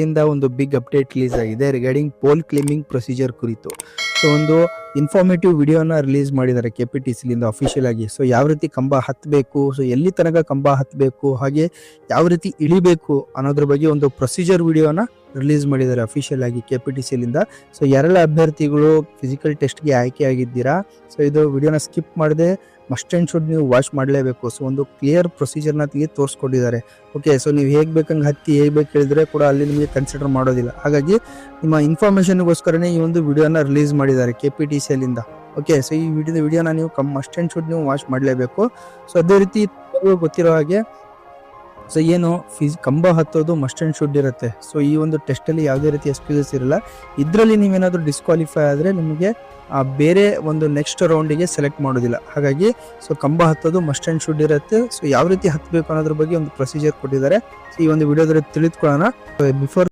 ಇಂದ ಒಂದು big update release ಆಗಿದೆ ರಿಗಾರ್ಡಿಂಗ್ ಪೋಲ್ ಕ್ಲೈಂಬಿಂಗ್ ಪ್ರೊಸೀಜರ್ ಕುರಿತು. ಸೊ ಒಂದು ಇನ್ಫಾರ್ಮೇಟಿವ್ ವಿಡಿಯೋನ ರಿಲೀಸ್ ಮಾಡಿದ್ದಾರೆ KPTCಲಿಂದ ಅಫಿಷಿಯಲ್ ಆಗಿ. ಸೊ ಯಾವ ರೀತಿ ಕಂಬ ಹತ್ತಬೇಕು, ಸೊ ಎಲ್ಲಿ ತನಕ ಕಂಬ ಹತ್ತಬೇಕು, ಹಾಗೆ ಯಾವ ರೀತಿ ಇಳಿಬೇಕು ಅನ್ನೋದ್ರ ಬಗ್ಗೆ ಒಂದು ಪ್ರೊಸೀಜರ್ ವಿಡಿಯೋನ ರಿಲೀಸ್ ಮಾಡಿದ್ದಾರೆ ಅಫಿಷಿಯಲ್ ಆಗಿ KPTCಲಿಂದ. ಸೊ ಯಾರೆಲ್ಲ ಅಭ್ಯರ್ಥಿಗಳು ಫಿಸಿಕಲ್ ಟೆಸ್ಟ್ಗೆ ಆಯ್ಕೆ ಆಗಿದ್ದೀರಾ, ಸೊ ಇದು ವಿಡಿಯೋನ ಸ್ಕಿಪ್ ಮಾಡದೆ ಮಸ್ಟ್ ಅಂಡ್ ಶುಡ್ ನೀವು ವಾಚ್ ಮಾಡಲೇಬೇಕು. ಸೊ ಒಂದು ಕ್ಲಿಯರ್ ಪ್ರೊಸೀಜರ್ನ ತೋರಿಸ್ಕೊಟ್ಟಿದ್ದಾರೆ. ಓಕೆ, ಸೊ ನೀವು ಹೇಗೆ ಬೇಕಂಗೆ ಹತ್ತಿ ಹೇಗೆ ಬೇಕು ಹೇಳಿದ್ರೆ ಕೂಡ ಅಲ್ಲಿ ನಿಮಗೆ ಕನ್ಸಿಡರ್ ಮಾಡೋದಿಲ್ಲ. ಹಾಗಾಗಿ ನಿಮ್ಮ ಇನ್ಫಾರ್ಮೇಷನ್ಗೋಸ್ಕರನೇ ಈ ಒಂದು ವಿಡಿಯೋನ ರಿಲೀಸ್ ಮಾಡಿದ್ದಾರೆ KPTCಲಿಂದ. ಓಕೆ, ಸೊ ಈ ವಿಡಿಯೋನ ನೀವು ಮಸ್ಟ್ ಅಂಡ್ ಶುಡ್ ನೀವು ವಾಚ್ ಮಾಡಲೇಬೇಕು. ಸೊ ಅದೇ ರೀತಿ ಗೊತ್ತಿರೋ ಹಾಗೆ ಸೊ ಏನು ಕಂಬ ಹತ್ತೋದು ಮಸ್ಟ್ ಅಂಡ್ ಶುಡ್ ಇರುತ್ತೆ. ಸೊ ಈ ಒಂದು ಟೆಸ್ಟಲ್ಲಿ ಯಾವುದೇ ರೀತಿ ಎಕ್ಸ್ಕ್ಯೂಸಸ್ ಇರಲ್ಲ. ಇದರಲ್ಲಿ ನೀವೇನಾದರೂ ಡಿಸ್ಕ್ವಾಲಿಫೈ ಆದರೆ ನಿಮಗೆ ಬೇರೆ ಒಂದು ನೆಕ್ಸ್ಟ್ ರೌಂಡಿಗೆ ಸೆಲೆಕ್ಟ್ ಮಾಡೋದಿಲ್ಲ. ಹಾಗಾಗಿ ಸೊ ಕಂಬ ಹತ್ತೋದು ಮಸ್ಟ್ ಅಂಡ್ ಶುಡ್ ಇರುತ್ತೆ. ಸೊ ಯಾವ ರೀತಿ ಹತ್ತಬೇಕು ಅನ್ನೋದ್ರ ಬಗ್ಗೆ ಒಂದು ಪ್ರೊಸೀಜರ್ ಕೊಟ್ಟಿದ್ದಾರೆ. ಸೊ ಈ ಒಂದು ವಿಡಿಯೋದಲ್ಲಿ ತಿಳಿದುಕೊಳ್ಳೋಣ. ಬಿಫೋರ್